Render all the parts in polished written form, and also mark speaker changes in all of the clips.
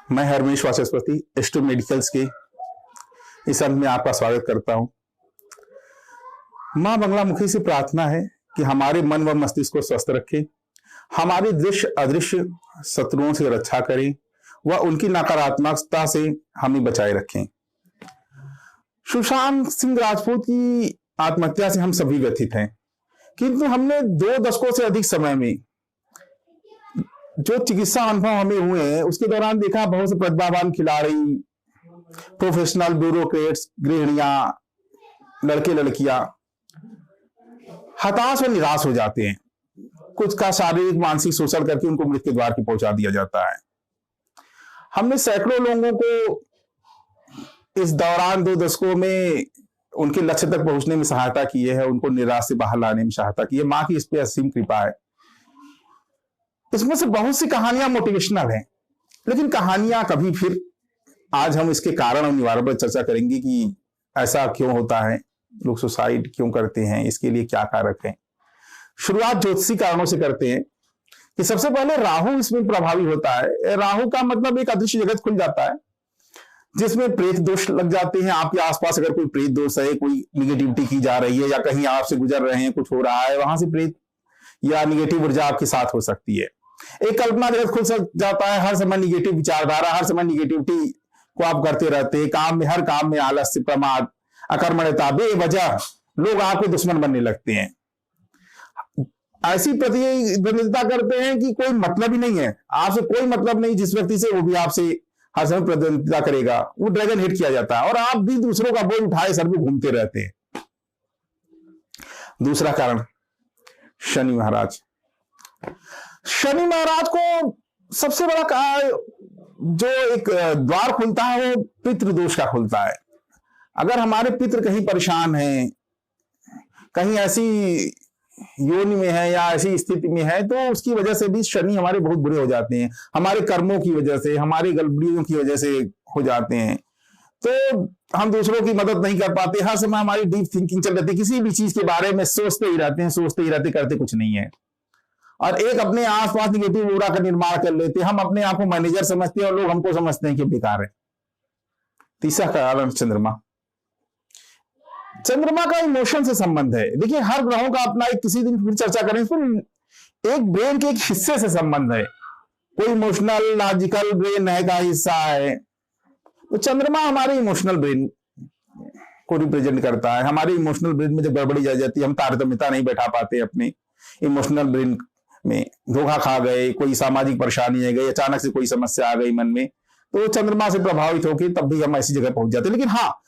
Speaker 1: मैं हरमेश वाचस्पति astro medicals के इस अंक में आपका स्वागत करता हूं। मां बंगलामुखी से प्रार्थना है कि हमारे मन व मस्तिष्क को स्वस्थ रखें, हमारे दृश्य अदृश्य शत्रुओं से रक्षा करें व उनकी नकारात्मकता से हमें बचाए रखें। सुशांत सिंह राजपूत की आत्महत्या से हम सभी व्यथित हैं, किंतु हमने 2 दशकों से अधिक समय में जो चिकित्सा अनुभव हमें हुए हैं उसके दौरान देखा बहुत से प्रतिभावान खिलाड़ी, प्रोफेशनल ब्यूरोक्रेट्स, गृहिणियां, लड़के लड़कियां हताश और निराश हो जाते हैं। कुछ का शारीरिक मानसिक शोषण करके उनको मृत्यु द्वार की पहुंचा दिया जाता है। हमने सैकड़ों लोगों को इस दौरान 2 दशकों में उनके लक्ष्य तक पहुंचने में सहायता की है, उनको निराश से बाहर लाने में सहायता की है। मां की इस पे असीम कृपा है। इसमें से बहुत सी कहानियां मोटिवेशनल हैं, लेकिन कहानियां कभी फिर आज हम इसके कारण और निवारण पर चर्चा करेंगे कि ऐसा क्यों होता है, लोग सुसाइड क्यों करते हैं, इसके लिए क्या कारक हैं। शुरुआत ज्योतिषी कारणों से करते हैं कि सबसे पहले राहु इसमें प्रभावी होता है। राहु का मतलब एक अदृश्य जगत खुल जाता है जिसमें प्रेत दोष लग जाते हैं। आपके आसपास अगर कोई प्रेत दोष है, कोई निगेटिविटी की जा रही है या कहीं आपसे गुजर रहे हैं, कुछ हो रहा है, वहां से प्रेत या निगेटिव ऊर्जा आपके साथ हो सकती है। एक कल्पना जगत खुल जाता है, हर समय निगेटिव विचारधारा, हर समय निगेटिविटी को आप करते रहते हैं। काम में, हर काम में आलस्य, प्रमाद, अकर्मण्यता, बेवजह लोग आपके दुश्मन बनने लगते हैं। ऐसी प्रतिद्वंदिता करते हैं कि कोई मतलब ही नहीं है, आपसे कोई मतलब नहीं जिस व्यक्ति से, वो भी आपसे हर समय प्रतिद्वंदिता करेगा। वो ड्रैगन हिट किया जाता है और आप भी दूसरों का बोझ उठाए सर पे घूमते रहते हैं। दूसरा कारण शनि महाराज। शनि महाराज को सबसे बड़ा जो एक द्वार खुलता है वो पितृदोष का खुलता है। अगर हमारे पितृ कहीं परेशान हैं, कहीं ऐसी योनि में है या ऐसी स्थिति में है, तो उसकी वजह से भी शनि हमारे बहुत बुरे हो जाते हैं। हमारे कर्मों की वजह से, हमारी गड़बड़ियों की वजह से हो जाते हैं। तो हम दूसरों की मदद नहीं कर पाते। हर समय हमारी डीप थिंकिंग चल रही है, किसी भी चीज के बारे में सोचते ही रहते हैं, करते कुछ नहीं है। और एक अपने आसपास निगेटिव ऑरा का निर्माण कर लेते हैं। हम अपने आप को मैनेजर समझते हैं और लोग हमको समझते हैं कि बेकार है। तीसरा कारण चंद्रमा। चंद्रमा का इमोशन से संबंध है। देखिए, हर ग्रहों का अपना एक, किसी दिन फिर चर्चा करें इस पर, एक ब्रेन के एक हिस्से से संबंध है। कोई इमोशनल लॉजिकल ब्रेन है का हिस्सा है, तो चंद्रमा हमारे इमोशनल ब्रेन को रिप्रेजेंट करता है। हमारे इमोशनल ब्रेन में जब गड़बड़ी आ जाती है, हम तारतम्यता नहीं बैठा पाते अपने इमोशनल ब्रेन में, धोखा खा गए, कोई सामाजिक परेशानी आ गई, अचानक से कोई समस्या आ गई मन में, तो चंद्रमा से प्रभावित होकर तब भी हम ऐसी जगह पहुंच जाते हैं। लेकिन हाँ,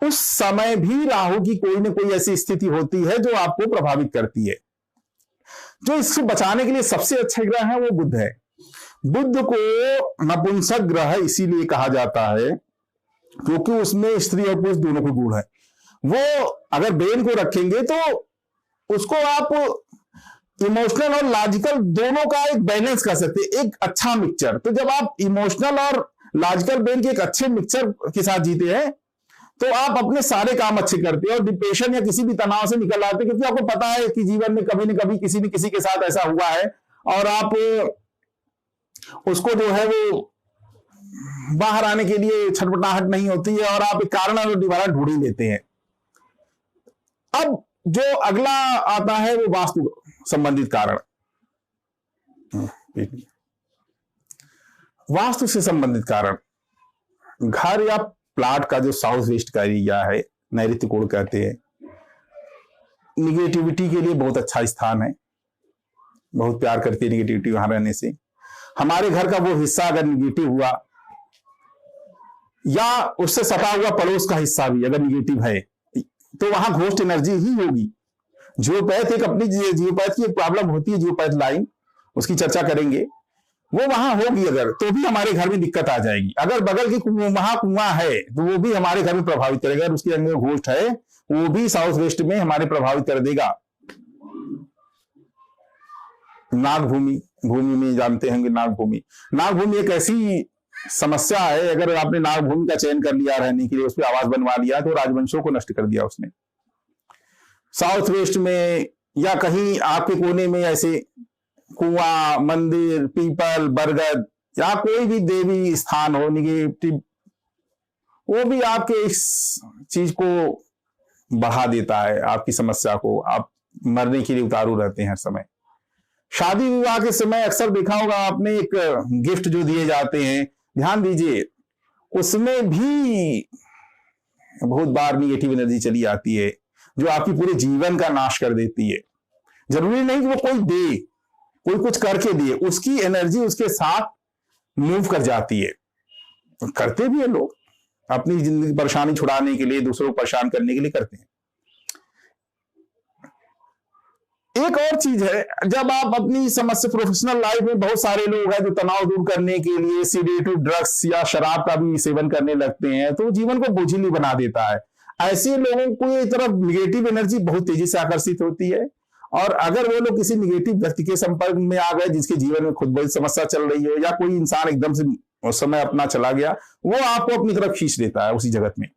Speaker 1: उस समय भी राहु की कोई ना कोई ऐसी स्थिति होती है जो आपको प्रभावित करती है। जो इससे बचाने के लिए सबसे अच्छे ग्रह है वो बुध है। बुध को नपुंसक ग्रह इसीलिए कहा जाता है क्योंकि उसमें स्त्री और पुरुष दोनों के गुण है। वो अगर ब्रेन को रखेंगे तो उसको आप इमोशनल और लॉजिकल दोनों का एक बैलेंस कर सकते हैं, एक अच्छा मिक्सचर। तो जब आप इमोशनल और लॉजिकल ब्रेन के एक अच्छे मिक्सचर के साथ जीते हैं तो आप अपने सारे काम अच्छे करते हैं और डिप्रेशन या किसी भी तनाव से निकल आते हैं, क्योंकि आपको पता है कि जीवन में कभी न कभी किसी न किसी के साथ ऐसा हुआ है और आप उसको जो है वो बाहर आने के लिए छटपटाहट नहीं होती है और आप एक कारण और निवारण ढूंढ ही लेते हैं। अब जो अगला आता है वो वास्तु संबंधित कारण। वास्तु से संबंधित कारण, घर या प्लाट का जो साउथ वेस्ट का एरिया है, नैऋत्य कोण कहते हैं, निगेटिविटी के लिए बहुत अच्छा स्थान है। बहुत प्यार करती है निगेटिविटी वहां रहने से। हमारे घर का वो हिस्सा अगर निगेटिव हुआ या उससे सटा हुआ पड़ोस का हिस्सा भी अगर निगेटिव है तो वहां घोस्ट एनर्जी ही होगी। जियोपैथ एक अपनी जियोपैथ की एक प्रॉब्लम होती है, जियोपैथ लाइन, उसकी चर्चा करेंगे। वो वहां होगी अगर, तो भी हमारे घर में दिक्कत आ जाएगी। अगर बगल की वहां कुआं है तो वो भी हमारे घर में प्रभावित करेगा। अगर उसके अंदर घोस्ट है वो भी साउथ वेस्ट में हमारे प्रभावित कर देगा। नागभूमि, भूमि में जानते होंगे नागभूमि। नागभूमि एक ऐसी समस्या है, अगर आपने नागभूमि का चयन कर लिया रहने के लिए, उस पर आवास बनवा लिया तो राजवंशों को नष्ट कर दिया उसने। साउथ वेस्ट में या कहीं आपके कोने में ऐसे कुआं, मंदिर, पीपल, बरगद, या कोई भी देवी स्थान हो निगेटिव, वो भी आपके इस चीज को बढ़ा देता है, आपकी समस्या को। आप मरने के लिए उतारू रहते हैं हर समय। शादी विवाह के समय अक्सर देखा होगा आपने, एक गिफ्ट जो दिए जाते हैं, ध्यान दीजिए, उसमें भी बहुत बार निगेटिव एनर्जी चली आती है जो आपकी पूरे जीवन का नाश कर देती है। जरूरी नहीं कि वो कोई दे, कोई कुछ करके दिए, उसकी एनर्जी उसके साथ मूव कर जाती है। करते भी है लोग, अपनी जिंदगी परेशानी छुड़ाने के लिए, दूसरों को परेशान करने के लिए करते हैं। एक और चीज है, जब आप अपनी समस्या, प्रोफेशनल लाइफ में बहुत सारे लोग हैं जो तनाव दूर करने के लिए सीडेटिव ड्रग्स या शराब का भी सेवन करने लगते हैं, तो जीवन को बोझिल बना देता है। ऐसे लोगों को ये तरफ निगेटिव एनर्जी बहुत तेजी से आकर्षित होती है, और अगर वो लोग किसी निगेटिव व्यक्ति के संपर्क में आ गए जिसके जीवन में खुद बड़ी समस्या चल रही हो, या कोई इंसान एकदम से उस समय अपना चला गया, वो आपको अपनी तरफ खींच देता है उसी जगत में।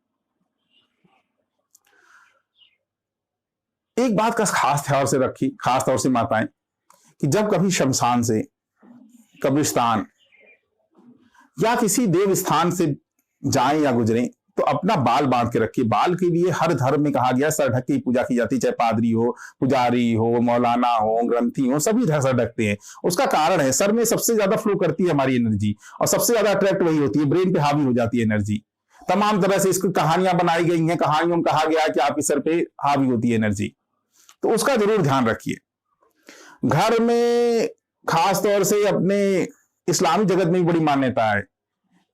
Speaker 1: एक बात का खास तौर से रखी, खास तौर से माताएं, कि जब कभी शमशान से, कब्रिस्तान या किसी देव स्थान से जाएं या गुजरें, तो अपना बाल बांध के रखिए। बाल के लिए हर धर्म में कहा गया सर ढक के पूजा की जाती है, चाहे पादरी हो, पुजारी हो, मौलाना हो, ग्रंथी हो, सभी सर ढकते हैं। उसका कारण है, सर में सबसे ज्यादा फ्लो करती है हमारी एनर्जी, और सबसे ज्यादा अट्रैक्ट वही होती है, ब्रेन पे हावी हो जाती है एनर्जी। तमाम तरह से इसकी कहानियां बनाई गई हैं, कहानियों में कहा गया है कि आपके सर पे हावी होती है एनर्जी, तो उसका जरूर ध्यान रखिए। घर में खास तौर से अपने इस्लामी जगत में भी बड़ी मान्यता है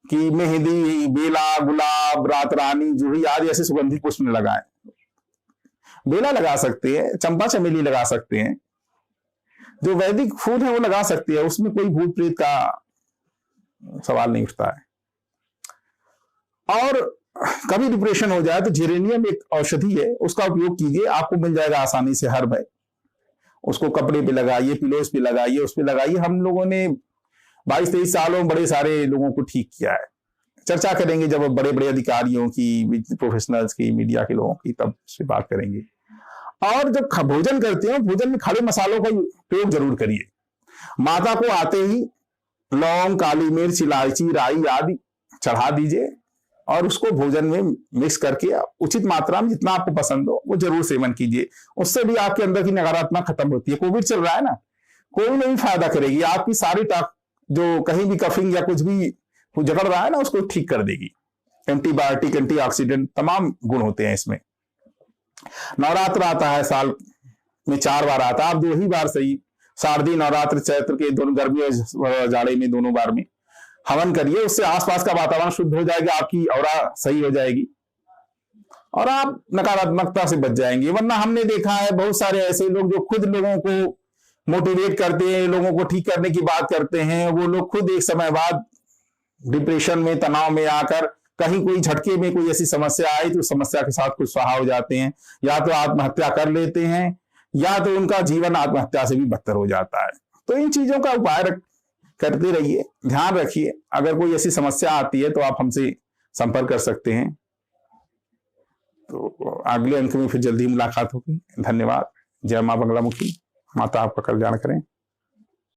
Speaker 1: कि मेहंदी, बेला, गुलाब, रात रानी, जूही आदि ऐसे सुगंधित पुष्प लगाएं। बेला लगा सकते हैं, चंपा चमेली लगा सकते हैं, जो वैदिक फूल है वो लगा सकते हैं, उसमें कोई भूत प्रेत का सवाल नहीं उठता है। और कभी डिप्रेशन हो जाए तो जेरेनियम एक औषधि है, उसका उपयोग कीजिए, आपको मिल जाएगा आसानी से हर भाई। उसको कपड़े पे लगाइए, पिलोस पे लगाइए, उस पे लगाइए। हम लोगों ने 22-23 सालों में बड़े सारे लोगों को ठीक किया है। चर्चा करेंगे जब बड़े बड़े अधिकारियों की, प्रोफेशनल्स की, मीडिया के लोगों की, तब से बात करेंगे। और जब भोजन करते हो, भोजन में खड़े मसालों का प्रयोग जरूर करिए। माता को आते ही लौंग, काली मिर्च, इलायची, राई आदि चढ़ा दीजिए, और उसको भोजन में मिक्स करके उचित मात्रा में जितना आपको पसंद हो वो जरूर सेवन कीजिए। उससे भी आपके अंदर की नकारात्मक खत्म होती है। कोविड चल रहा है ना, कोई नहीं फायदा करेगी, आपकी सारी जो कहीं भी कफिंग या कुछ भी जकड़ रहा है ना, उसको ठीक कर देगी। एंटीबायोटिक, एंटीऑक्सीडेंट तमाम गुण होते हैं इसमें। नवरात्र आता है, साल में 4 बार आता है, आप 2 ही बार सही, शारदीय नवरात्र, चैत्र के दोनों, गर्मी और जाड़े में दोनों बार में हवन करिए। उससे आसपास का वातावरण शुद्ध हो जाएगा, आपकी ऑरा सही हो जाएगी, और आप नकारात्मकता से बच जाएंगे। वरना हमने देखा है बहुत सारे ऐसे लोग जो खुद लोगों को मोटिवेट करते हैं, लोगों को ठीक करने की बात करते हैं, वो लोग खुद एक समय बाद डिप्रेशन में, तनाव में आकर कहीं कोई झटके में कोई ऐसी समस्या आई तो समस्या के साथ कुछ सहा हो जाते हैं, या तो आत्महत्या कर लेते हैं, या तो उनका जीवन आत्महत्या से भी बदतर हो जाता है। तो इन चीजों का उपाय करते रहिए, ध्यान रखिए। अगर कोई ऐसी समस्या आती है तो आप हमसे संपर्क कर सकते हैं। तो अगले अंक में फिर जल्दी मुलाकात होगी। धन्यवाद। जय मां बंगलामुखी। माता आपका कल्याण करें।